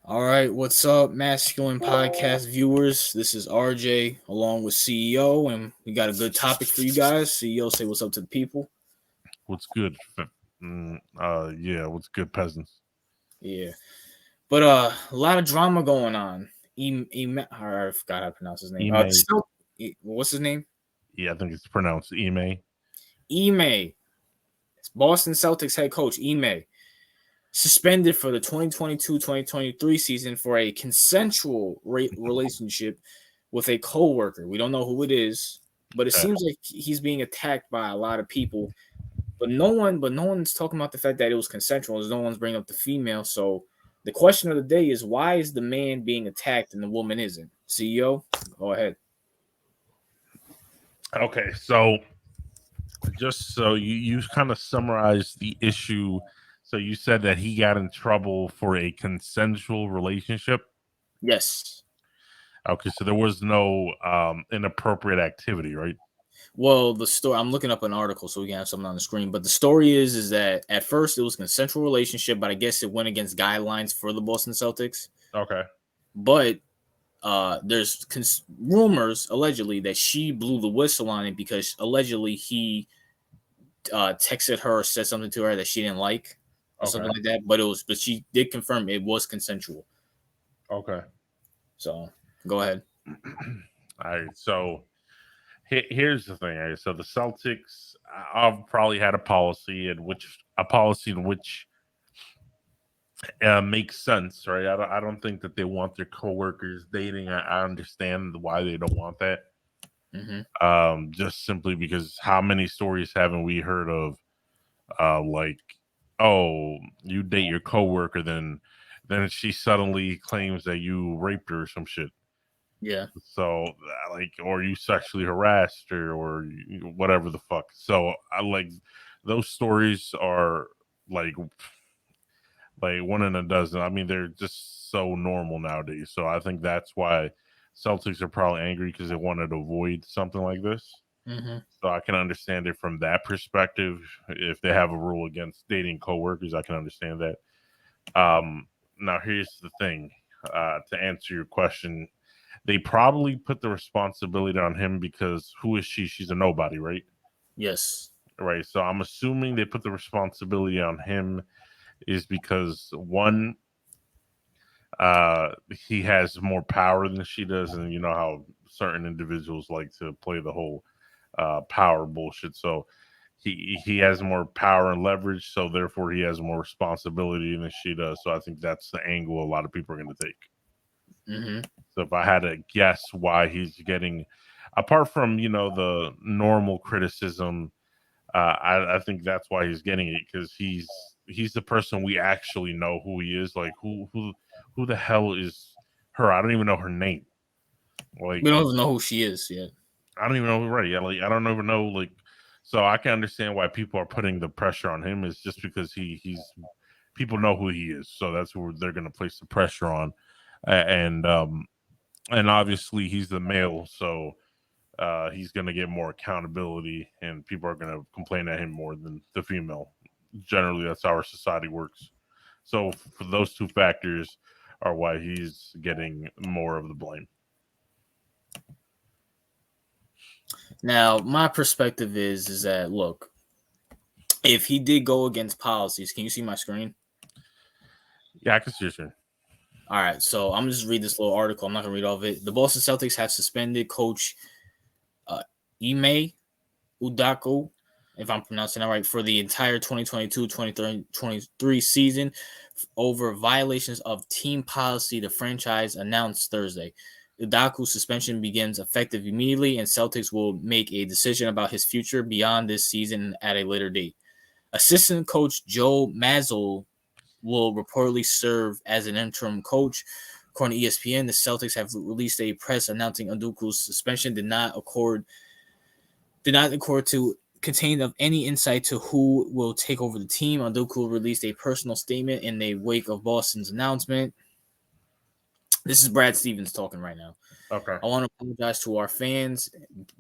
All right, what's up, Masculine Podcast viewers? This is RJ along with CEO, and we got a good topic for you guys. CEO, say what's up to the people. What's good? Yeah, what's good, peasants? Yeah, but a lot of drama going on. I forgot how to pronounce his name. Ime. What's his name? Yeah, I think it's pronounced Ime. Ime. It's Boston Celtics head coach Ime suspended for the 2022-2023 season for a consensual relationship with a co-worker. We don't know who it is, but it Okay. seems like he's being attacked by a lot of people. But no one's talking about the fact that it was consensual. No one's bringing up the female. So the question of the day is, why is the man being attacked and the woman isn't? CEO, go ahead. Okay, so just so you kind of summarized the issue. So you said that he got in trouble for a consensual relationship. Yes. Okay, so there was no inappropriate activity, right? Well, the story, I'm looking up an article so we can have something on the screen. But the story is that at first it was a consensual relationship, but I guess it went against guidelines for the Boston Celtics. Okay. But there's rumors allegedly that she blew the whistle on it because allegedly he texted her or said something to her that she didn't like or something like that. But she did confirm it was consensual. Okay. So go ahead. All right. So here's the thing. Right? So the Celtics, I've probably had a policy in which makes sense, right? I don't think that they want their coworkers dating. I understand why they don't want that. Just simply because how many stories haven't we heard of, like, oh, you date your coworker, then she suddenly claims that you raped her or some shit. Yeah. So like, or you sexually harassed her or whatever the fuck. So I like those stories are like one in a dozen. I mean, they're just so normal nowadays. So I think that's why Celtics are probably angry because they wanted to avoid something like this. So I can understand it from that perspective. If they have a rule against dating coworkers, I can understand that. Now here's the thing. To answer your question, they probably put the responsibility on him because who is she? She's a nobody, right? Yes. Right. So I'm assuming they put the responsibility on him is because one, he has more power than she does, and you know how certain individuals like to play the whole power bullshit. So he has more power and leverage, so therefore he has more responsibility than she does. So I think that's the angle a lot of people are going to take. So if I had to guess why he's getting, apart from the normal criticism, I think that's why he's getting it because he's the person we actually know who he is. Like who the hell is her? I don't even know her name. Like We don't even know who she is yet. I don't even know. Right? Yeah. Like I don't even know. Like so I can understand why people are putting the pressure on him. Is just because he's people know who he is, so that's where they're going to place the pressure on, and obviously he's the male, so he's going to get more accountability, and people are going to complain at him more than the female. Generally, that's how our society works. So, for those two factors, are why he's getting more of the blame. Now, my perspective is that look, if he did go against policies, can you see my screen? Yeah, I can see you. All right, so I'm just read this little article. I'm not gonna read all of it. The Boston Celtics have suspended coach Ime Udoka, if I'm pronouncing that right, for the entire 2022-2023 season over violations of team policy. The franchise announced Thursday. Udoka's suspension begins effective immediately, and Celtics will make a decision about his future beyond this season at a later date. Assistant coach Joe Mazzulla will reportedly serve as an interim coach. According to ESPN, the Celtics have released a press announcing Udoka's suspension did not accord to contain of any insight to who will take over the team. Udoka released a personal statement in the wake of Boston's announcement. This is Brad Stevens talking right now. Okay. I want to apologize to our fans,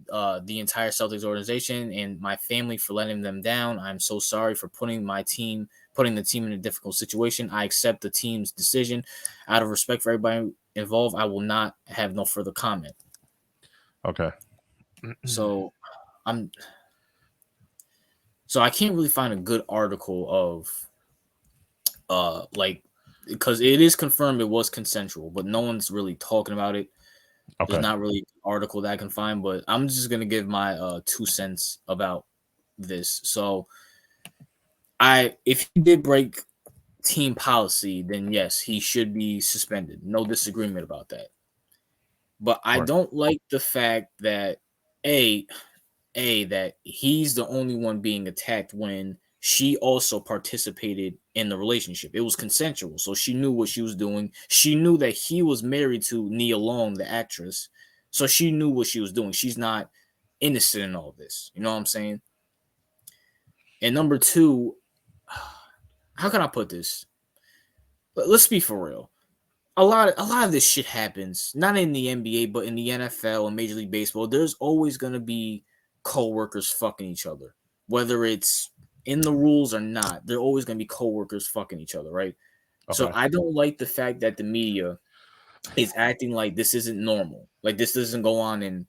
the entire Celtics organization, and my family for letting them down. I'm so sorry for putting my team putting the team in a difficult situation. I accept the team's decision. Out of respect for everybody involved, I will not have no further comment. Okay. So I can't really find a good article of because it is confirmed it was consensual, but no one's really talking about it. Okay. There's not really an article that I can find, but I'm just gonna give my 2 cents about this. So if he did break team policy, then yes, he should be suspended. No disagreement about that. But I don't like the fact that that he's the only one being attacked when she also participated in the relationship. It was consensual, so she knew what she was doing. She knew that he was married to Nia Long, the actress, so she knew what she was doing. She's not innocent in all this. You know what I'm saying? And number 2, how can I put this? Let's be for real. A lot of this shit happens, not in the NBA, but in the NFL and Major League Baseball. There's always gonna be coworkers fucking each other, whether it's in the rules or not. They're always gonna be coworkers fucking each other, right? Okay. So I don't like the fact that the media is acting like this isn't normal, like this doesn't go on and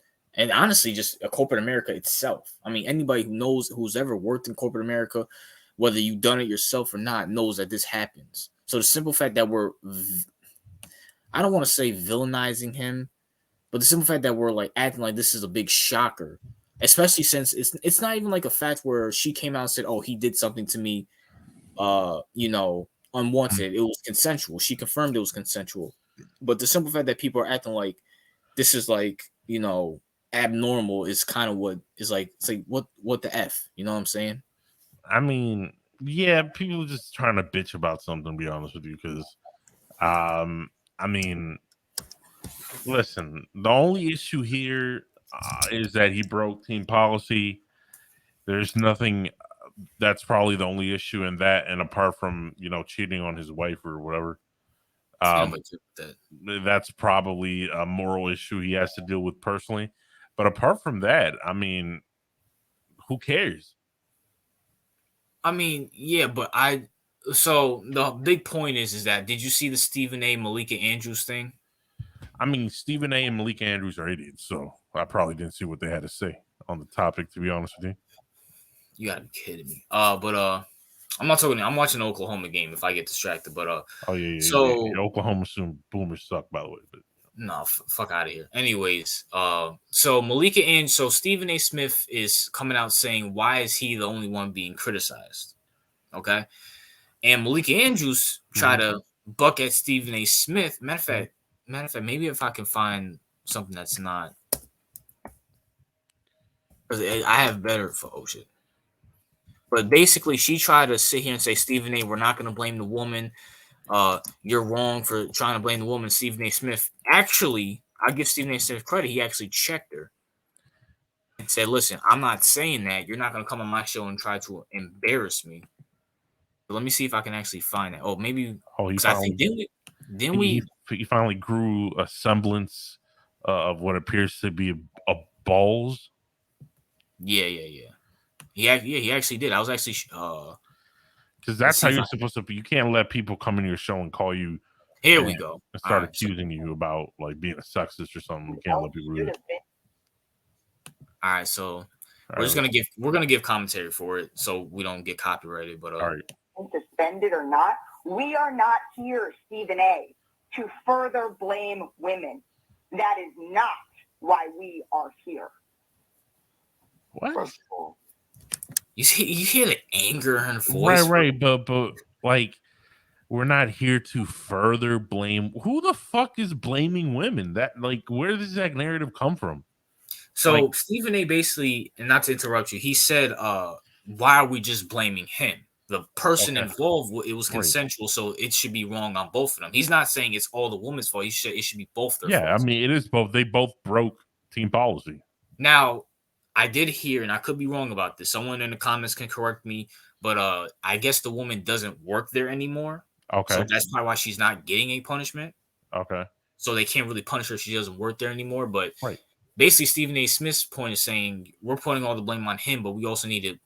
honestly, just corporate America itself. I mean, anybody who's ever worked in corporate America, whether you've done it yourself or not, knows that this happens. So the simple fact that I don't want to say villainizing him, but the simple fact that we're like acting like this is a big shocker, especially since it's not even like a fact where she came out and said, "Oh, he did something to me, unwanted." It was consensual. She confirmed it was consensual. But the simple fact that people are acting like this is like, abnormal is kind of what is like. It's like what the f, you know what I'm saying? I mean, yeah, people just trying to bitch about something. To be honest with you, because I mean, listen, the only issue here is that he broke team policy. There's nothing. That's probably the only issue in that, and apart from cheating on his wife or whatever, that's probably a moral issue he has to deal with personally. But apart from that, I mean, who cares? I mean, yeah, but so the big point is that did you see the Stephen A. Malika Andrews thing? I mean, Stephen A. and Malika Andrews are idiots, so I probably didn't see what they had to say on the topic, to be honest with you. You gotta be kidding me. I'm not talking. I'm watching the Oklahoma game if I get distracted. But oh yeah. So Oklahoma Boomers suck, by the way. But no, fuck out of here. Anyways, so Malika and so Stephen A. Smith is coming out saying, why is he the only one being criticized? Okay, and Malika Andrews try to buck at Stephen A. Smith. Matter of fact, maybe if I can find something that's not, I have better for shit. But basically, she tried to sit here and say, Stephen A., we're not going to blame the woman. You're wrong for trying to blame the woman. Stephen A. Smith, actually, I give Stephen A. Smith credit. He actually checked her and said, listen, I'm not saying that. You're not going to come on my show and try to embarrass me. But let me see if I can actually find it. Oh, maybe. he finally grew a semblance of what appears to be a balls. Yeah. He actually did. I was actually because that's how you're supposed to be. You can't let people come in your show and call you. Here we go. And start accusing you about like being a sexist or something. You can't let people do it. All right, so we're gonna give commentary for it, so we don't get copyrighted. But all right, suspended or not, we are not here, Stephen A., to further blame women. That is not why we are here. What? You hear the anger in her voice, right? But like, we're not here to further blame. Who the fuck is blaming women? That like, where does that narrative come from? So Stephen A. basically, and not to interrupt you, he said, "Why are we just blaming him? The person involved, it was consensual, so it should be wrong on both of them." He's not saying it's all the woman's fault. It should be both their fault. I mean, it is both. They both broke team policy. Now, I did hear, and I could be wrong about this. Someone in the comments can correct me, but I guess the woman doesn't work there anymore. Okay. So that's probably why she's not getting a punishment. Okay. So they can't really punish her if she doesn't work there anymore. But basically, Stephen A. Smith's point is saying we're putting all the blame on him, but we also need to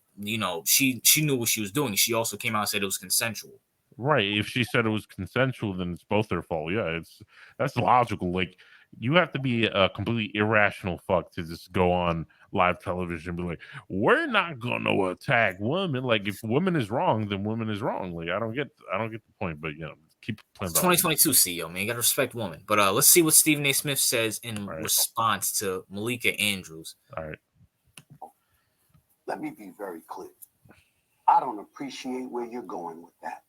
she knew what she was doing. She also came out and said it was consensual. Right. If she said it was consensual, then it's both their fault. Yeah, that's logical. Like, you have to be a completely irrational fuck to just go on live television and be like, we're not gonna attack women. Like, if women is wrong, then women is wrong. Like, I don't get the point, but keep playing. It's 2022 CEO, man. You gotta respect women. But let's see what Stephen A. Smith says in response to Malika Andrews. All right. Let me be very clear. I don't appreciate where you're going with that.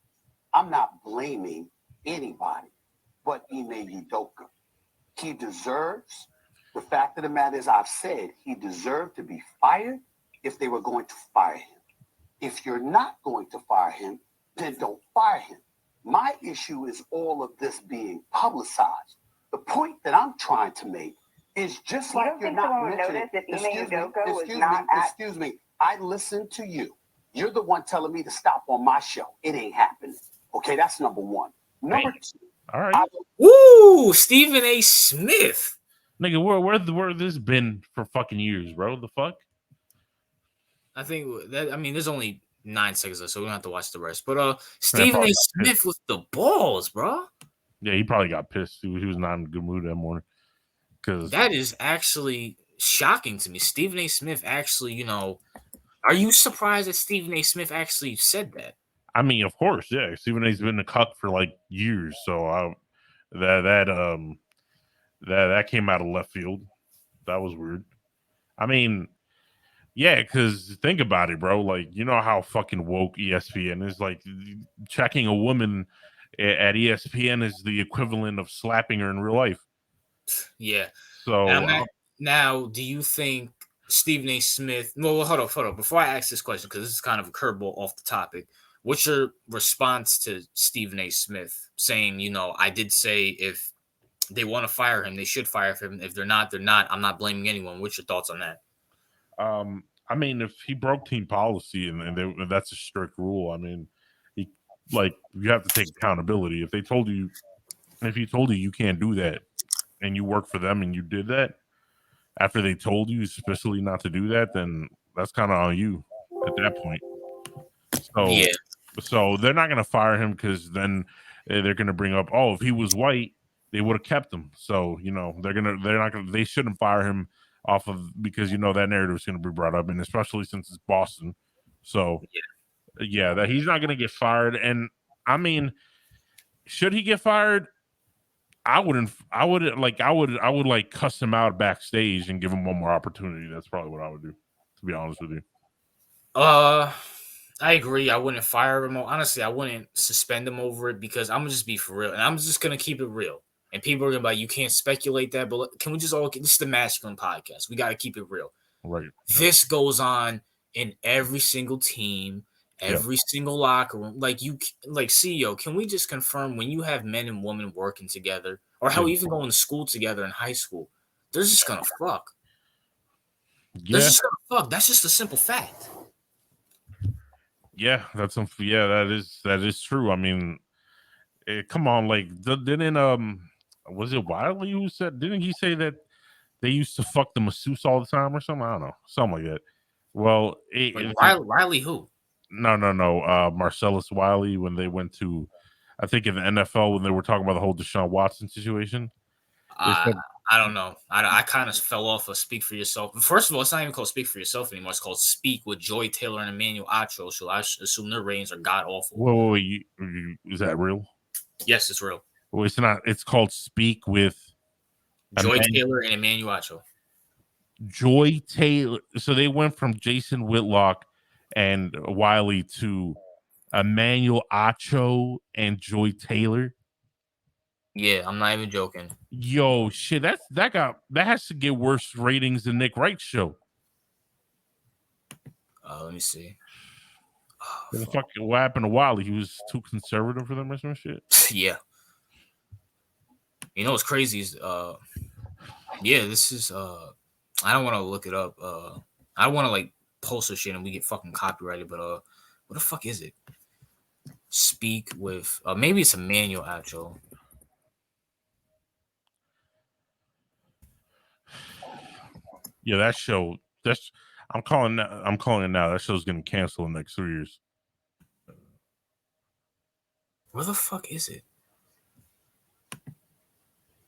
I'm not blaming anybody but Ime Udoka. He deserves, the fact of the matter is, I've said he deserved to be fired if they were going to fire him. If you're not going to fire him, then don't fire him. My issue is all of this being publicized. The point that I'm trying to make is just like you're not mentioning. Excuse me. I listened to you. You're the one telling me to stop on my show. It ain't happening. Okay, that's number one. Number two. All right. Ooh, Stephen A. Smith. Nigga, where this been for fucking years, bro? The fuck? I think there's only 9 seconds left, so we don't have to watch the rest. But Stephen A. Smith with the balls, bro. Yeah, he probably got pissed. He was not in a good mood that morning. Because that is actually shocking to me. Stephen A. Smith actually, are you surprised that Stephen A. Smith actually said that? I mean, of course, yeah. Stephen A's been a cuck for like years, so that came out of left field. That was weird. I mean, yeah, because think about it, bro. Like, you know how fucking woke ESPN is. Like, checking a woman at ESPN is the equivalent of slapping her in real life. Yeah. So now, do you think Stephen A. Smith? Well, hold on. Before I ask this question, because this is kind of a curveball off the topic. What's your response to Stephen A. Smith saying, I did say if they want to fire him, they should fire him. If they're not, they're not. I'm not blaming anyone. What's your thoughts on that? I mean, if he broke team policy and that's a strict rule, I mean, you have to take accountability. If you told you you can't do that and you work for them and you did that after they told you especially not to do that, then that's kind of on you at that point. So they're not going to fire him because then they're going to bring up, oh, if he was white, they would have kept him. So, they shouldn't fire him off of, because, that narrative is going to be brought up, and especially since it's Boston. So, yeah, that he's not going to get fired. And I mean, should he get fired? I would cuss him out backstage and give him one more opportunity. That's probably what I would do, to be honest with you. I agree. I wouldn't fire him. Honestly, I wouldn't suspend him over it, because I'm gonna just be for real, and I'm just gonna keep it real. And people are gonna be like, you can't speculate that, but can we just this is the Masculine Podcast. We got to keep it real. Right. This goes on in every single team, every single locker room. Like CEO, can we just confirm, when you have men and women working together, or how even going to school together in high school, they're just gonna fuck. Yeah. They're just gonna fuck. That's just a simple fact. Yeah, that is true. I mean, come on, like, didn't was it Wiley who said? Didn't he say that they used to fuck the masseuse all the time or something? I don't know, something like that. Well, Wiley who? No. Marcellus Wiley, when they went to, I think in the NFL, when they were talking about the whole Deshaun Watson situation. I don't know. I kind of fell off of Speak for Yourself. First of all, it's not even called Speak for Yourself anymore. It's called Speak with Joy Taylor and Emmanuel Acho. So I assume their ratings are god awful. Wait, is that real? Yes, it's real. Well, it's not. It's called Speak with Joy Taylor and Emmanuel Acho. Joy Taylor. So they went from Jason Whitlock and Wiley to Emmanuel Acho and Joy Taylor. Yeah, I'm not even joking. Yo, shit, that has to get worse ratings than Nick Wright's show. Let me see. What happened to Wiley? He was too conservative for them or some shit. Yeah. You know what's crazy is this is I don't want to look it up. I don't want to like post or shit and we get fucking copyrighted, but what the fuck is it? Speak with maybe it's Emmanuel Acho. Yeah, that show. I'm calling it now. That show's getting canceled in the next 3 years. Where the fuck is it?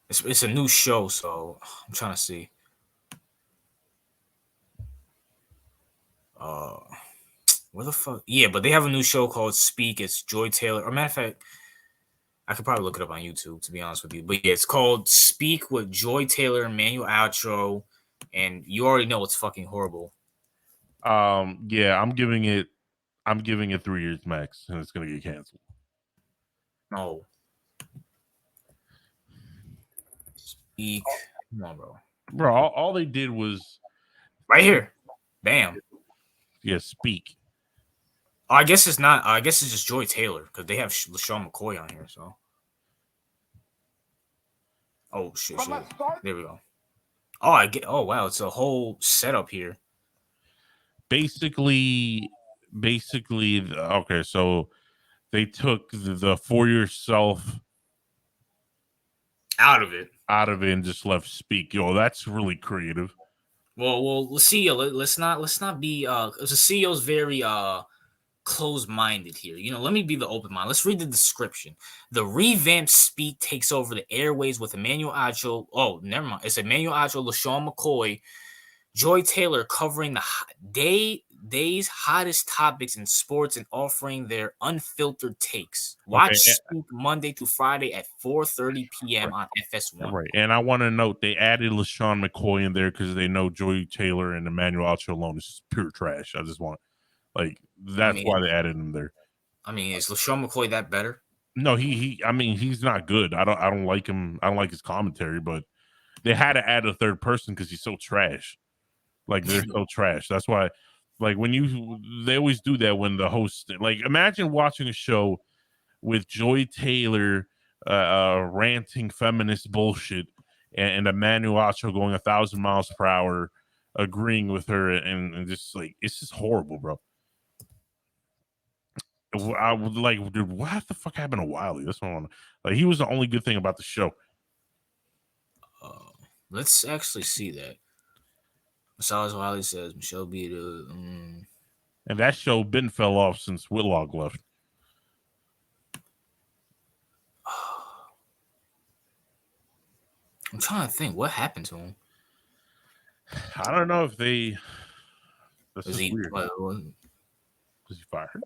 It's a new show, so I'm trying to see. Where the fuck? Yeah, but they have a new show called Speak. It's Joy Taylor. Or matter of fact, I could probably look it up on YouTube, to be honest with you. But yeah, it's called Speak with Joy Taylor and Manuel Outro. And you already know it's fucking horrible. Yeah, I'm giving it 3 years max, and it's gonna get canceled. No. Speak. Come on, bro. Bro, all they did was right here. Bam. Yeah, Speak. I guess it's not. I guess it's just Joy Taylor because they have LaShawn McCoy on here. So. Oh shit! There we go. Oh, I get. Oh wow, it's a whole setup here. Basically, okay. So they took the For Yourself out of it, and just left Speak. Yo, that's really creative. Well, let's see. Let's not be. The CEO's very closed-minded here. You know, let me be the open mind. Let's read the description. The revamped Speak takes over the airways with Emmanuel Acho. Oh, never mind. It's Emmanuel Acho, LaShawn McCoy, Joy Taylor covering the day's hottest topics in sports and offering their unfiltered takes. Watch Speak Monday through Friday at 4:30 p.m. on FS1. Right, and I want to note they added LaShawn McCoy in there because they know Joy Taylor and Emmanuel Acho alone is pure trash. I just want that's why they added him there. I mean, is LaShawn McCoy that better? No, he's not good. I don't like him. I don't like his commentary, but they had to add a third person because he's so trash. Like they're so trash. That's why, like they always do that when the host. Like imagine watching a show with Joy Taylor ranting feminist bullshit and Emmanuel Acho going 1,000 miles per hour, agreeing with her, and just like it's just horrible, bro. I would dude, what the fuck happened to Wiley? That's what I want. Like, he was the only good thing about the show. Let's actually see that. Masalas Wiley says Michelle beat and that show been fell off since Whitlock left. I'm trying to think what happened to him. I don't know if they. This is he weird. Was he fired?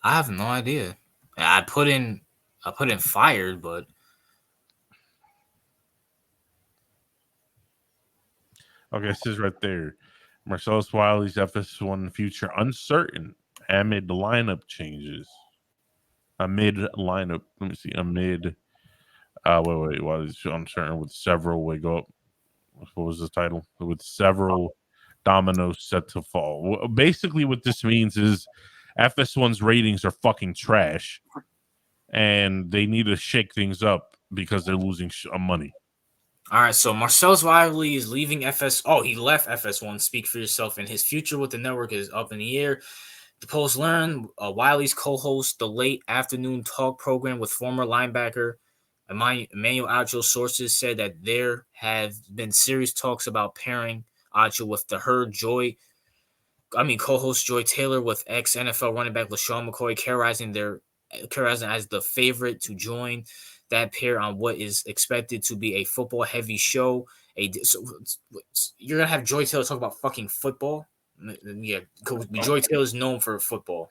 I have no idea. I put in fired, but okay, it says right there. Marcellus Wiley's FS1 future uncertain amid lineup changes. Amid lineup. Let me see. Amid. Wait. Wiley's uncertain with several. Wait, go up. What was the title? With several dominoes set to fall. Basically, what this means is FS1's ratings are fucking trash, and they need to shake things up because they're losing money. All right, so Marcellus Wiley is leaving FS. Oh, he left FS1. Speak for yourself, and his future with the network is up in the air. The Post learned Wiley's co-host the late afternoon talk program with former linebacker Emmanuel Acho. Sources said that there have been serious talks about pairing Acho with co-host Joy Taylor with ex-NFL running back LaShawn McCoy, characterizing as the favorite to join that pair on what is expected to be a football-heavy show. So you're gonna have Joy Taylor talk about fucking football? Yeah, Joy Taylor is known for football.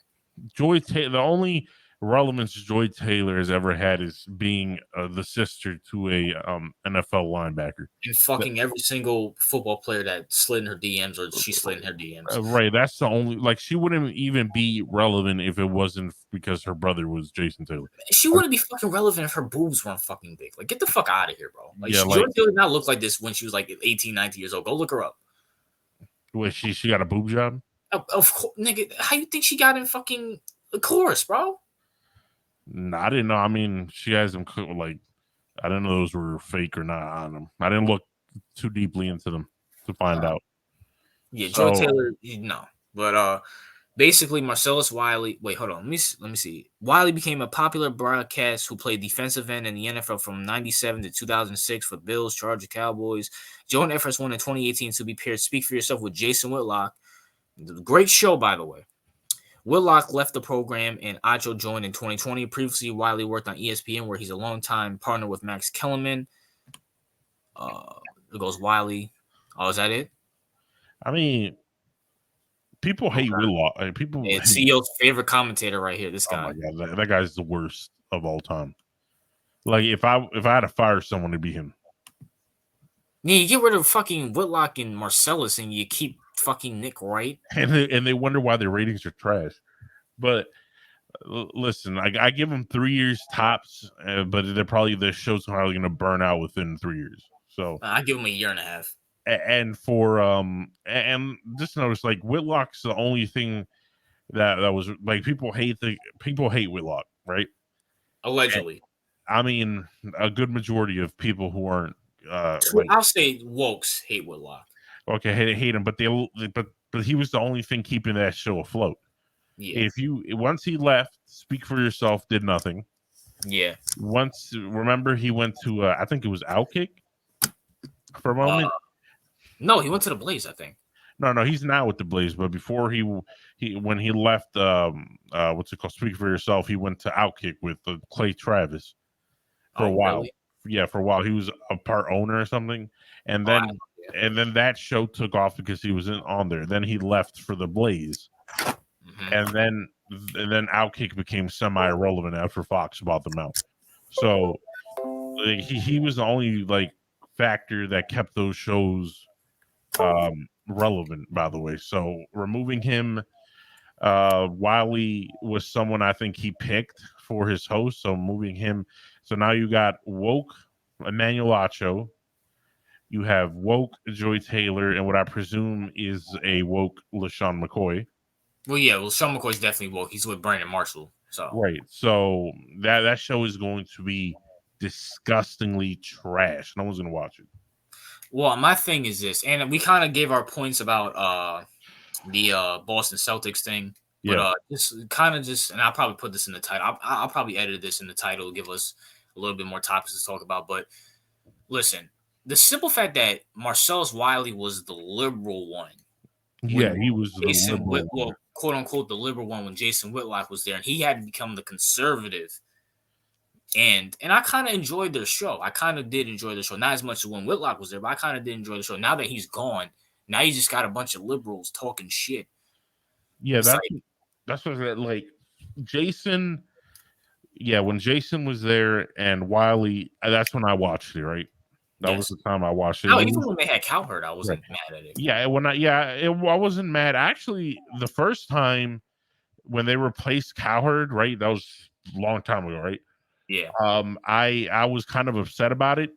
Joy Taylor, the only relevance Joy Taylor has ever had is being the sister to a NFL linebacker. And fucking every single football player that slid in her DMs or she slid in her DMs. Right, that's the only, she wouldn't even be relevant if it wasn't because her brother was Jason Taylor. She wouldn't be fucking relevant if her boobs weren't fucking big. Like, get the fuck out of here, bro. Joy Taylor did not look like this when she was like 18, 19 years old. Go look her up. Wait, she got a boob job? Of course, nigga. How you think she got in fucking the chorus, bro? No, I didn't know. I mean, she has them I didn't know those were fake or not on them. I didn't look too deeply into them to find out. Yeah, Joy Taylor, no. But Basically, Marcellus Wiley. Wait, hold on. Let me see. Wiley became a popular broadcast who played defensive end in the NFL from '97 to 2006 for Bills, Chargers, Cowboys. Joined FS1 in 2018 to be paired Speak for Yourself with Jason Whitlock. Great show, by the way. Whitlock left the program and Acho joined in 2020. Previously, Wiley worked on ESPN, where he's a longtime partner with Max Kellerman. It goes Wiley. Oh, is that it? I mean, people hate Whitlock. It's CEO's favorite commentator right here. This guy. Oh my god, that guy's the worst of all time. Like if I had to fire someone, it'd be him. Yeah, you get rid of fucking Whitlock and Marcellus, and you keep fucking Nick Wright. And they wonder why their ratings are trash. But listen, I give them 3 years tops, but the show's probably going to burn out within 3 years. So I give them a year and a half. And for and just notice, like, Whitlock's the only thing that was like, people hate Whitlock, right? Allegedly. And, I mean, a good majority of people who aren't I'll say wokes hate Whitlock. Okay, hate him, but he was the only thing keeping that show afloat. Yeah. Once he left, Speak for Yourself did nothing. Yeah. Remember he went to I think it was Outkick for a moment. No, he went to the Blaze, I think. No, he's now with the Blaze, but before when he left what's it called, Speak for Yourself, he went to Outkick with Clay Travis for a while. Really? Yeah, for a while. He was a part owner or something. And then that show took off because he was on there. Then he left for the Blaze. Mm-hmm. And then Outkick became semi-irrelevant after Fox bought them out. So like, he was the only like factor that kept those shows relevant, by the way. So removing him, Wiley was someone I think he picked for his host. So moving him. So now you got woke Emmanuel Acho. You have woke Joy Taylor, and what I presume is a woke LaShawn McCoy. Well, yeah, Sean McCoy's definitely woke. He's with Brandon Marshall. So right. So that show is going to be disgustingly trash. No one's gonna watch it. Well, my thing is this, and we kind of gave our points about the Boston Celtics thing. Yeah. But and I'll probably put this in the title. I'll probably edit this in the title, give us a little bit more topics to talk about. But listen, the simple fact that Marcellus Wiley was the liberal one. Yeah, he was the liberal one. Quote unquote, the liberal one when Jason Whitlock was there, and he had to become the conservative. And I kind of enjoyed their show. I kind of did enjoy the show. Not as much as when Whitlock was there, but I kind of did enjoy the show. Now that he's gone, now you just got a bunch of liberals talking shit. Yeah, that's what like Jason. Yeah, when Jason was there and Wiley, that's when I watched it. Right, that was the time I watched it. No, even when they had Cowherd, I wasn't mad at it. Yeah, I wasn't mad. Actually, the first time when they replaced Cowherd, right, that was a long time ago, right? Yeah. I was kind of upset about it.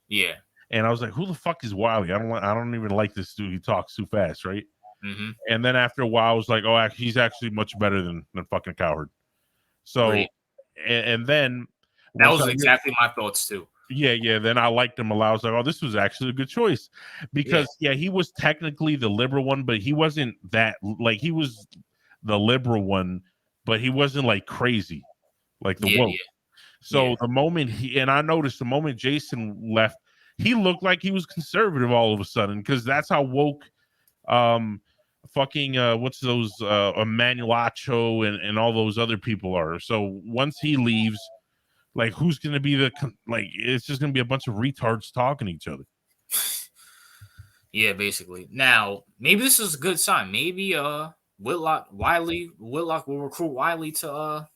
Yeah. And I was like, "Who the fuck is Wiley? I don't even like this dude. He talks too fast, right?" Mm-hmm. And then after a while, I was like, "Oh, he's actually much better than fucking Cowherd." So, and then that was exactly my thoughts too. Yeah. Then I liked him a lot. I was like, "Oh, this was actually a good choice," because he was technically the liberal one, but he wasn't that like he was the liberal one, but he wasn't like crazy, like the woke. So the moment I noticed the moment Jason left, he looked like he was conservative all of a sudden, because that's how woke what's those Emmanuel Acho and all those other people are. So once he leaves, like, who's going to be it's just going to be a bunch of retards talking to each other. Yeah, basically. Now, maybe this is a good sign. Maybe Whitlock will recruit Wiley to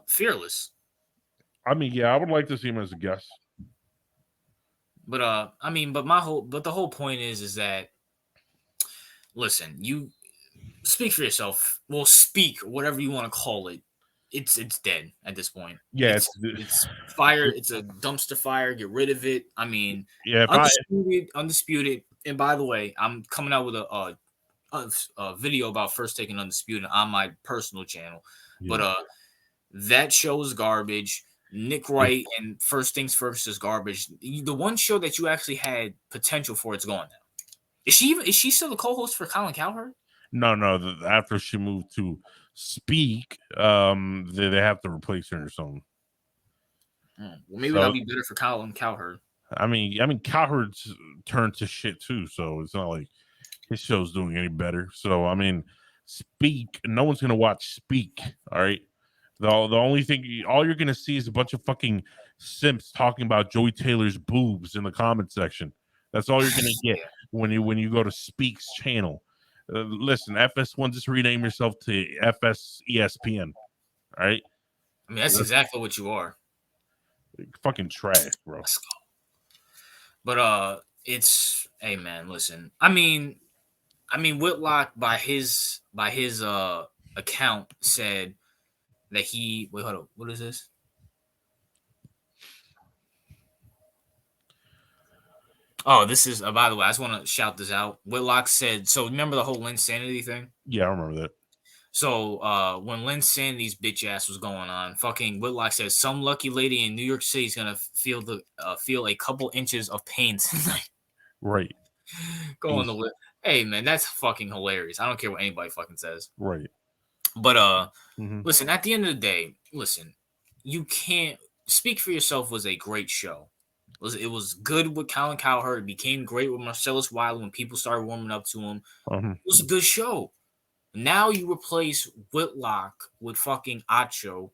Fearless. I mean, yeah, I would like to see him as a guest. But the whole point is that, listen, you speak for yourself. Well, speak, whatever you want to call it. It's dead at this point. Yeah, it's fire. It's a dumpster fire. Get rid of it. I mean, yeah, undisputed. And by the way, I'm coming out with a video about firsttake and undisputed on my personal channel. Yeah. But that show is garbage. Nick Wright and First Things First is garbage. The one show that you actually had potential for, it's gone now. Is she still the co-host for Colin Cowherd? No, after she moved to Speak, they have to replace her or something. Well, maybe that'll be better for Colin Cowherd. I mean, Cowherd's turned to shit too, so it's not like his show's doing any better. So I mean, Speak. No one's gonna watch Speak. All right. The only thing all you're gonna see is a bunch of fucking simps talking about Joey Taylor's boobs in the comment section. That's all you're gonna get when you go to Speak's channel. Listen, FS1, just rename yourself to FS ESPN. All right. I mean, that's exactly what you are. Fucking trash, bro. But it's hey man, listen. I mean, Whitlock by his account said that he hold up. What is this? Oh, this is by the way, I just want to shout this out. Whitlock said, so remember the whole Linsanity thing? Yeah, I remember that. So when Linsanity's bitch ass was going on, fucking Whitlock said some lucky lady in New York City is gonna feel a couple inches of pain tonight. Right. Go on the list. Hey man, that's fucking hilarious. I don't care what anybody fucking says. Right. But listen, at the end of the day, listen, you can't Speak for Yourself was a great show. It was good with Colin Cowherd. It became great with Marcellus Wiley when people started warming up to him. It was a good show. Now you replace Whitlock with fucking Acho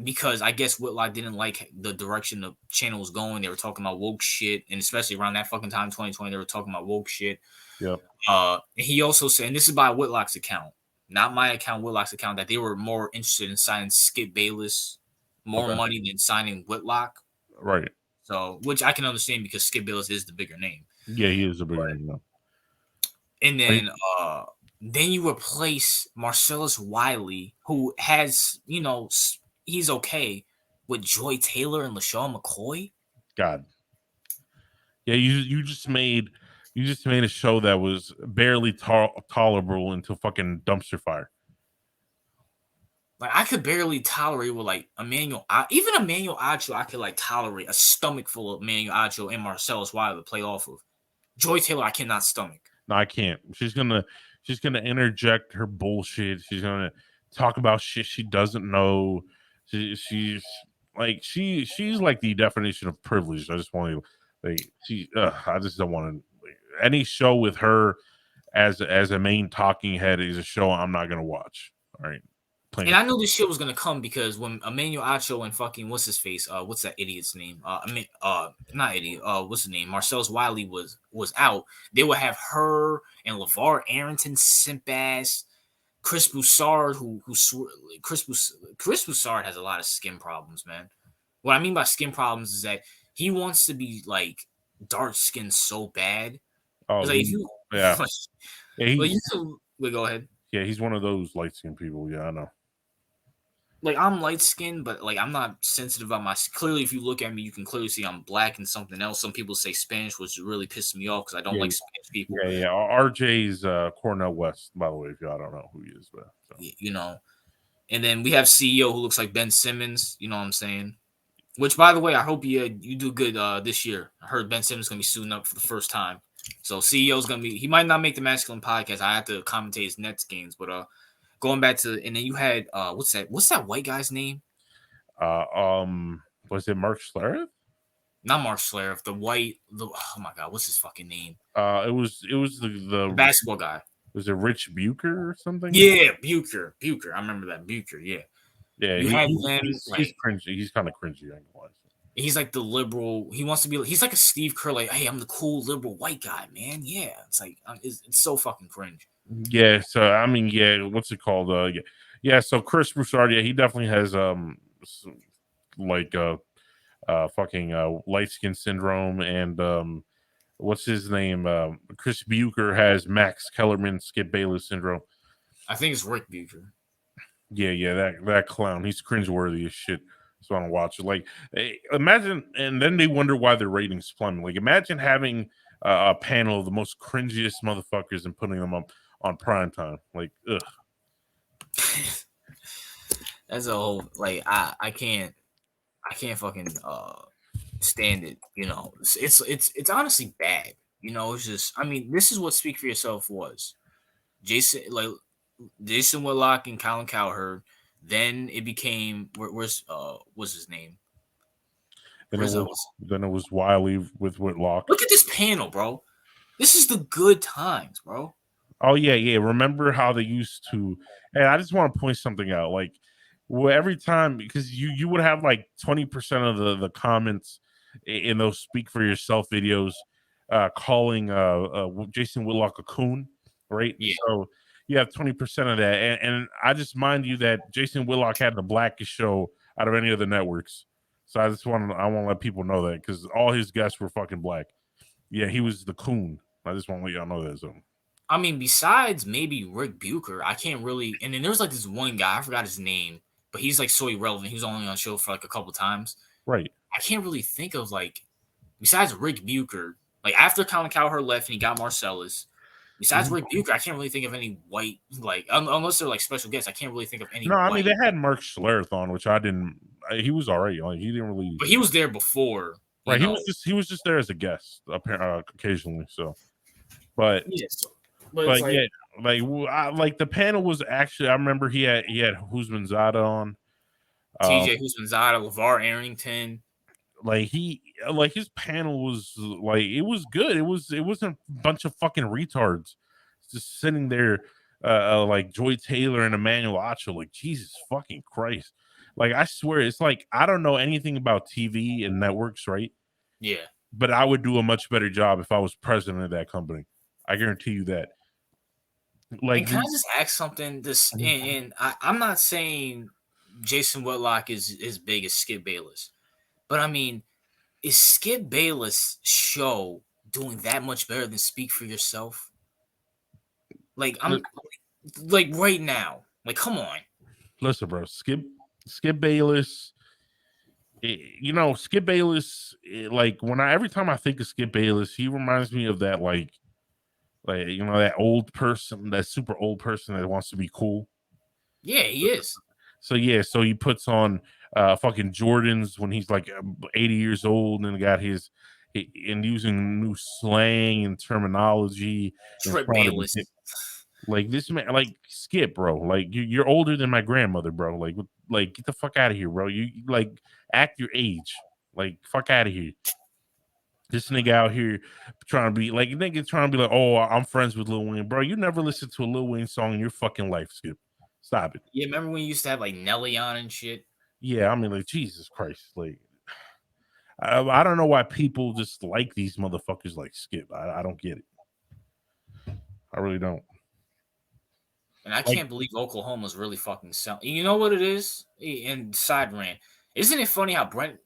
because I guess Whitlock didn't like the direction the channel was going. They were talking about woke shit, and especially around that fucking time, 2020, they were talking about woke shit. Yeah. And he also said, and this is by Whitlock's account, not my account, Whitlock's account, that they were more interested in signing Skip Bayless more money than signing Whitlock. Right. So, which I can understand because Skip Bayless is the bigger name. Yeah, he is the bigger name. And then you replace Marcellus Wiley, who has, he's okay, with Joy Taylor and LaShawn McCoy. God. Yeah, you just made a show that was barely tolerable until fucking dumpster fire. Like I could barely tolerate with like Emmanuel Acho. I could like tolerate a stomach full of Emmanuel Acho and Marcellus Wiley to play off of. Joy Taylor, I cannot stomach. No, I can't. She's gonna interject her bullshit. She's gonna talk about shit she doesn't know. She's like the definition of privilege. I just want to I just don't want to. Any show with her as a main talking head is a show I'm not gonna watch. All right. And I knew this shit was gonna come because when Emmanuel Acho and fucking what's his face, what's that idiot's name? Not idiot. What's his name? Marcellus Wiley was out. They would have her and LeVar Arrington, simp ass, Chris Broussard, Chris Broussard has a lot of skin problems, man. What I mean by skin problems is that he wants to be like dark skinned so bad. Oh, like, yeah. Go ahead. Yeah, he's one of those light skinned people. Yeah, I know. Like I'm light skinned, but like I'm not sensitive about my. Clearly, if you look at me, you can clearly see I'm black and something else. Some people say Spanish, which really pisses me off because I don't like Spanish people. Yeah. RJ's Cornell West, by the way. If y'all don't know who he is, but And then we have CEO who looks like Ben Simmons. You know what I'm saying? Which, by the way, I hope you do good this year. I heard Ben Simmons is gonna be suiting up for the first time. So CEO's gonna be. He might not make the Masculine Podcast. I have to commentate his Nets games, but going back to, and then you had what's that white guy's name? Was it Mark Schlereth? Not Mark Schlereth. Oh my god, what's his fucking name? It was the basketball guy. Was it Rich Bucher or something? Yeah, Bucher. I remember that Bucher. Yeah. Yeah, he's cringy. He's kind of cringy. He's like the liberal. He wants to be. He's like a Steve Kerr. Like, hey, I'm the cool liberal white guy, man. Yeah, it's like it's so fucking cringe. Yeah. So I mean, yeah. What's it called? Yeah. So Chris Broussard, yeah, he definitely has fucking light skin syndrome, and what's his name? Chris Bucher has Max Kellerman, Skip Bayless syndrome. I think it's Rick Bucher. Yeah. That clown. He's cringeworthy as shit. So I want to watch it. Like, imagine, and then they wonder why their ratings plummet. Like, imagine having a panel of the most cringiest motherfuckers and putting them up on prime time. Like, ugh. That's a whole like I can't fucking stand it. It's honestly bad. It's just, I mean, this is what Speak for Yourself was. Jason Whitlock and Colin Cowherd. Then it became what's his name? Then it was Wiley with Whitlock. Look at this panel, bro. This is the good times, bro. Oh yeah. Remember how they used to? And I just want to point something out. Like, every time, because you would have like 20% of the comments in those Speak for Yourself videos calling Jason Whitlock a coon, right? Yeah. So you have 20% of that, and I just mind you that Jason Whitlock had the blackest show out of any of the networks. So I want to let people know that, because all his guests were fucking black. Yeah, he was the coon. I just want to let y'all know that. So. I mean, besides maybe Rick Bucher, I can't really. And then there was like this one guy, I forgot his name, but he's like so irrelevant. He was only on the show for like a couple times. Right. I can't really think of like, besides Rick Bucher, like after Colin Cowherd left and he got Marcellus. Besides Rick Bucher, I can't really think of any white, like unless they're like special guests. I can't really think of any. No, I mean white. they had Mark Schlereth on, which I didn't. He was all right. Like, he didn't really. But he was there before. Right. He was just there as a guest, occasionally. So, but yes. But yeah, like the panel was actually. I remember he had Husmanzada on. TJ Husmanzada, LeVar Arrington. Like his panel was like, it was good. It wasn't a bunch of fucking retards just sitting there, like Joy Taylor and Emmanuel Acho. Like, Jesus fucking Christ! Like, I swear, it's like, I don't know anything about TV and networks, right? Yeah, but I would do a much better job if I was president of that company. I guarantee you that. Like, and can I just ask something? And I'm not saying Jason Whitlock is as big as Skip Bayless, but I mean, is Skip Bayless' show doing that much better than Speak for Yourself? Like, I'm like right now, like, come on. Listen, bro, Skip Bayless. Skip Bayless. Like, every time I think of Skip Bayless, he reminds me of that like that old person, that super old person that wants to be cool. Yeah, he is. So he puts on fucking Jordans when he's like 80 years old, and got and using new slang and terminology. Trip Bayless. Like, this man, like Skip, bro. Like, you're older than my grandmother, bro. Like get the fuck out of here, bro. You like act your age. Like, fuck out of here. This nigga out here trying to be like, oh, I'm friends with Lil Wayne, bro. You never listened to a Lil Wayne song in your fucking life, Skip. Stop it. Yeah, remember when you used to have like Nelly on and shit? Yeah, I mean, like, Jesus Christ, like, I don't know why people just like these motherfuckers like Skip. I don't get it. I really don't. And I can't believe Oklahoma's really fucking selling. You know what it is? And side rant. Isn't it funny how Brent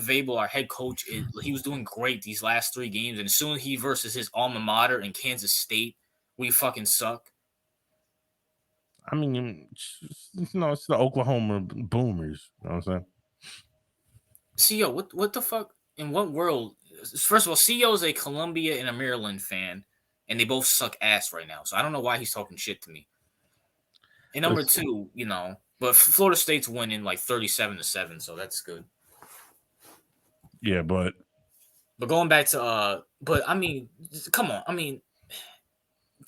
Vabel, our head coach, he was doing great these last 3 games, and as soon as he versus his alma mater in Kansas State, we fucking suck. I mean, it's the Oklahoma Boomers. You know what I'm saying? CEO, what the fuck? In what world? First of all, CEO is a Columbia and a Maryland fan, and they both suck ass right now. So I don't know why he's talking shit to me. And number 2, but Florida State's winning like 37-7, so that's good. Yeah, but going back to but I mean, come on. I mean,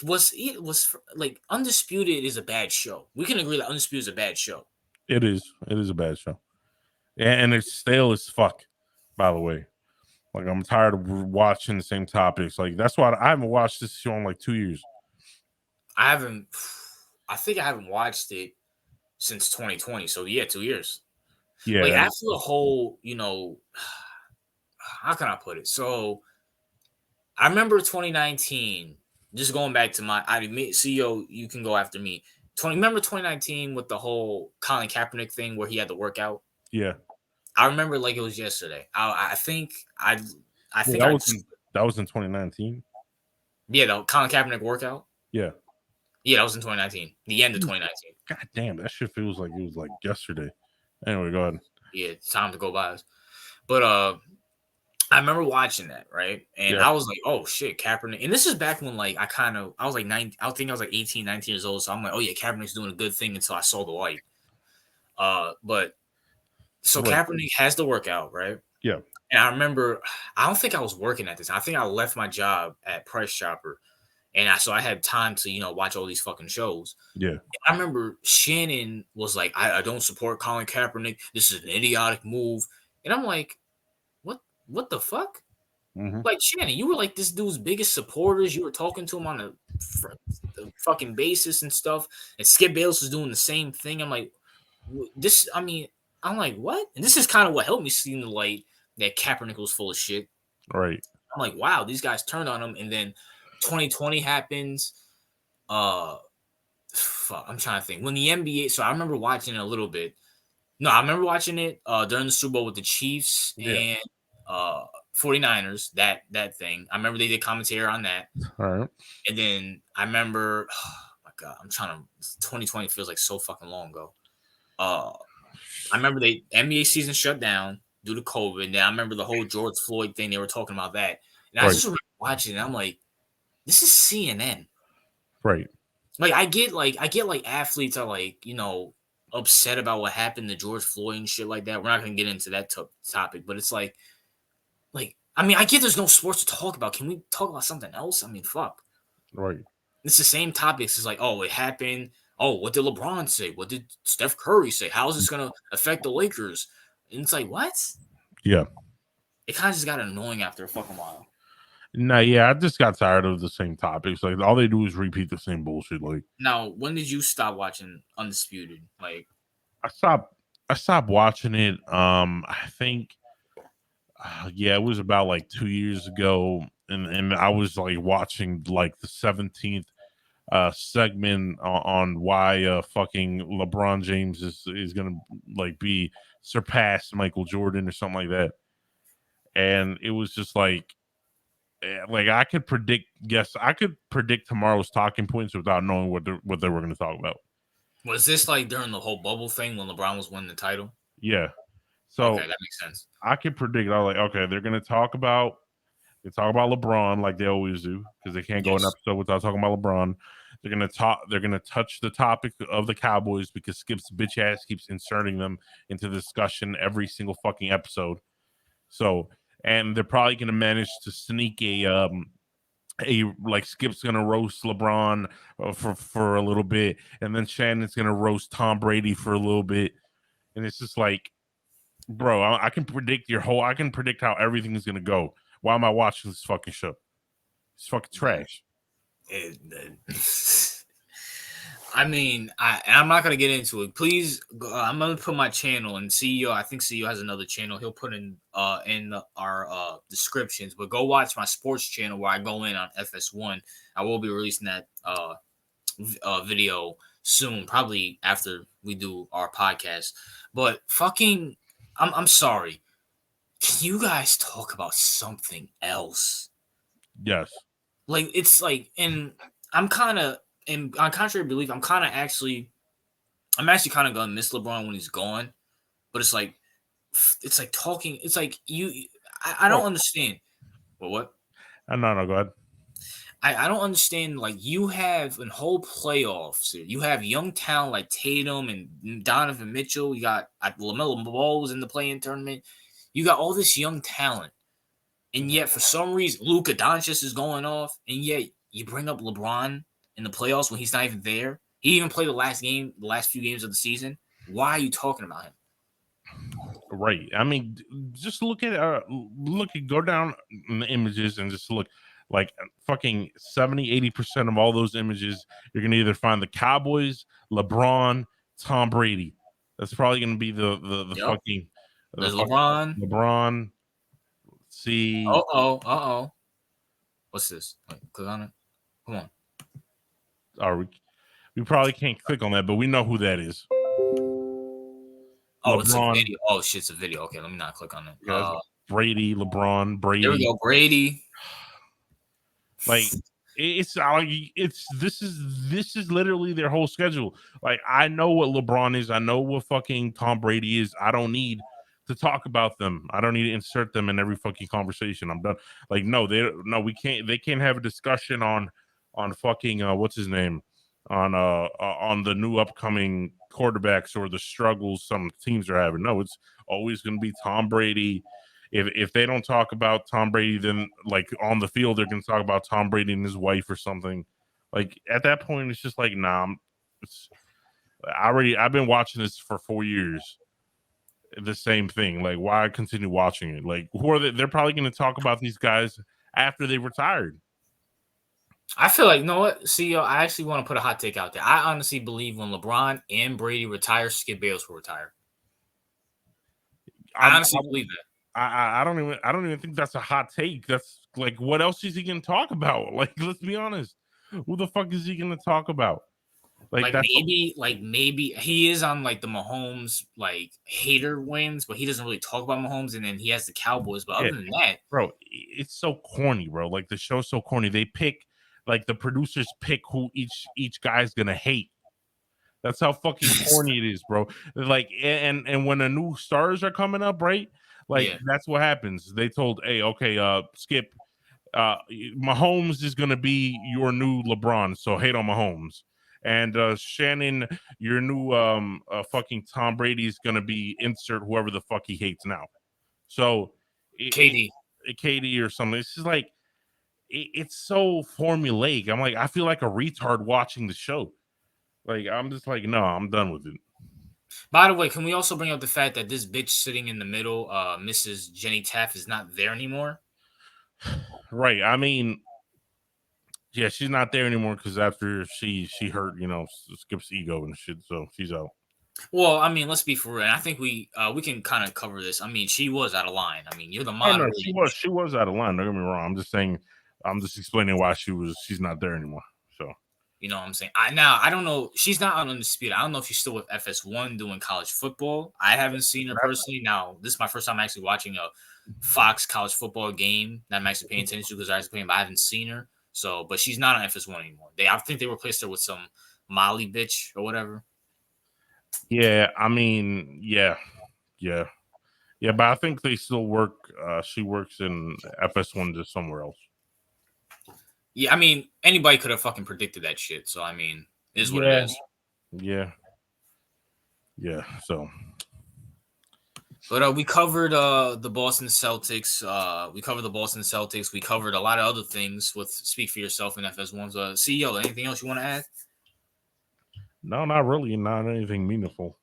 was like Undisputed is a bad show. We can agree that Undisputed is a bad show. It is a bad show, and it's stale as fuck. By the way, like, I'm tired of watching the same topics. Like, that's why I haven't watched this show in like 2 years. I think I haven't watched it since 2020. So yeah, 2 years. Yeah. Like, after the whole, how can I put it? So I remember 2019. Just going back to CEO, you can go after me. Remember 2019 with the whole Colin Kaepernick thing where he had to work out? Yeah. I remember like it was yesterday. I think that was in 2019. Yeah, the Colin Kaepernick workout. Yeah. Yeah, that was in 2019. The end of 2019. God damn, that shit feels like it was like yesterday. Anyway, go ahead. Yeah, it's time to go by us. But I remember watching that, right? And I was like, oh shit, Kaepernick. And this is back when like I was like 9, I think I was like 18, 19 years old. So I'm like, oh yeah, Kaepernick's doing a good thing until I saw the light. But so Kaepernick has the workout, right? Yeah. And I remember, I don't think I was working at this. I think I left my job at Price Chopper. And so I had time to, watch all these fucking shows. Yeah. I remember Shannon was like, I don't support Colin Kaepernick. This is an idiotic move. And I'm like, what the fuck? Mm-hmm. Like, Shannon, you were like this dude's biggest supporters. You were talking to him on a fucking basis and stuff. And Skip Bayless was doing the same thing. I'm like, I'm like, what? And this is kind of what helped me see in the light that Kaepernick was full of shit. Right. I'm like, wow, these guys turned on him. And then 2020 happens. Fuck, I'm trying to think. When the NBA, so I remember watching it a little bit. No, I remember watching it during the Super Bowl with the Chiefs and 49ers, that thing. I remember they did commentary on that. All right. And then I remember, oh my God, 2020 feels like so fucking long ago. I remember the NBA season shut down due to COVID. And then I remember the whole George Floyd thing. They were talking about that. And I just remember watching it. And I'm like, this is CNN. Right. Like, I get athletes are like, upset about what happened to George Floyd and shit like that. We're not going to get into that topic, but it's like, I mean, I get there's no sports to talk about. Can we talk about something else? I mean, fuck. Right. It's the same topics. It's like, oh, it happened. Oh, what did LeBron say? What did Steph Curry say? How is this going to affect the Lakers? And it's like, what? Yeah. It kind of just got annoying after a fucking while. No, yeah, I just got tired of the same topics. Like, all they do is repeat the same bullshit. Like, now, when did you stop watching Undisputed? Like, I stopped watching it. I think, it was about like 2 years ago, and I was like watching like the 17th segment on why fucking LeBron James is gonna like be surpass Michael Jordan or something like that, and it was just like I could predict tomorrow's talking points without knowing what they were going to talk about. Was this like during the whole bubble thing when LeBron was winning the title? Yeah. So okay, that makes sense. I could predict. I was like, okay, they're going to talk about LeBron like they always do, because they can't go an episode without talking about LeBron. They're going to touch the topic of the Cowboys because Skip's bitch ass keeps inserting them into the discussion every single fucking episode. So, and they're probably going to manage to sneak a like Skip's going to roast LeBron for a little bit, and then Shannon's going to roast Tom Brady for a little bit, and it's just like, bro, I can predict I can predict how everything is going to go. Why am I watching this fucking show? It's fucking trash. I mean, I'm not gonna get into it. Please, I'm gonna put my channel and CEO. I think CEO has another channel. He'll put in our descriptions. But go watch my sports channel where I go in on FS1. I will be releasing that video soon, probably after we do our podcast. But fucking, I'm sorry. Can you guys talk about something else? Yes. Like, it's like, and I'm kind of, and on contrary belief, I'm actually kind of gonna miss LeBron when he's gone. But it's like talking. It's like I don't understand. Well, what? No, go ahead. I don't understand. Like, you have a whole playoffs. You have young talent like Tatum and Donovan Mitchell. You got LaMelo Ball was in the play-in tournament. You got all this young talent, and yet for some reason Luka Doncic is going off, and yet you bring up LeBron in the playoffs when he's not even there. He even played the last few games of the season. Why are you talking about him? Right. I mean, just go down in the images and just look. Like fucking 70-80% of all those images, you're gonna either find the Cowboys, LeBron, Tom Brady. That's probably gonna be the fucking. There's LeBron. LeBron. Let's see. What's this? Wait, click on it. Come on. We probably can't click on that, but we know who that is. Oh, LeBron. It's a video. Oh shit, it's a video. Okay, let me not click on it. Yeah, Brady, LeBron, Brady. There we go, Brady. Like this is literally their whole schedule. Like, I know what LeBron is. I know what fucking Tom Brady is. I don't need to talk about them. I don't need to insert them in every fucking conversation. I'm done. Like, we can't. They can't have a discussion on fucking what's his name on the new upcoming quarterbacks or the struggles some teams are having. No, it's always going to be Tom Brady. if they don't talk about Tom Brady, then like on the field they're gonna talk about Tom Brady and his wife or something. Like at that point, it's just like, nah. I've been watching this for 4 years. The same thing. Like, why continue watching it? Like, who are they? They're probably going to talk about these guys after they retired. I feel like, you know what, CEO, I actually want to put a hot take out there. I honestly believe when LeBron and Brady retire, Skip Bayless will retire. I honestly believe that. I don't even think that's a hot take. That's like, what else is he going to talk about? Like, let's be honest. Who the fuck is he going to talk about? Like maybe he is on like the Mahomes like hater wins, but he doesn't really talk about Mahomes. And then he has the Cowboys. But other than that, bro, it's so corny, bro. Like the show's so corny. They pick, like the producers pick who each guy's gonna hate. That's how fucking corny it is, bro. Like, and when the new stars are coming up, right? Like that's what happens. They told, hey, okay, Skip, Mahomes is gonna be your new LeBron, so hate on Mahomes. And Shannon, your new fucking Tom Brady is gonna be insert whoever the fuck he hates now. So KD or something. It's just like it's so formulaic. I'm like, I feel like a retard watching the show. Like, I'm just like, no, I'm done with it. By the way, can we also bring up the fact that this bitch sitting in the middle, Mrs. Jenny Taft, is not there anymore? Right. I mean, yeah, she's not there anymore because after she hurt, Skip's ego and shit, so she's out. Well, I mean, let's be for real. I think we can kind of cover this. I mean, she was out of line. I mean, you're the moderator. No, she was out of line. Don't get me wrong. I'm just saying, I'm just explaining why she's not there anymore. So, you know what I'm saying? I don't know. She's not on Undisputed. I don't know if she's still with FS1 doing college football. I haven't seen her personally. Now, this is my first time actually watching a Fox college football game that I'm actually paying attention to because I was playing, but I haven't seen her. So, but she's not on FS1 anymore. I think they replaced her with some Molly bitch or whatever. Yeah, I mean, yeah. But I think they still work. She works in FS1 just somewhere else. Yeah, I mean, anybody could have fucking predicted that shit. So, I mean, it is what it is. Yeah. So, but we covered the Boston Celtics. We covered the Boston Celtics. We covered a lot of other things with Speak for Yourself and FS1's CEO. Anything else you want to add? No, not really. Not anything meaningful.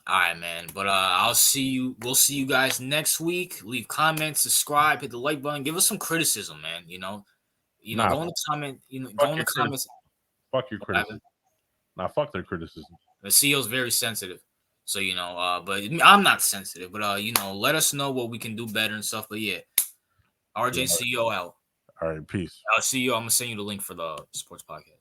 All right, man. But we'll see you guys next week. Leave comments, subscribe, hit the like button. Give us some criticism, man. Go in the comment. Go in the comments. Fuck your criticism. Fuck their criticism. The CEO's very sensitive. So, but I'm not sensitive. But, let us know what we can do better and stuff. But, yeah, RJ CEO out. All right, peace. CEO, I'm going to send you the link for the sports podcast.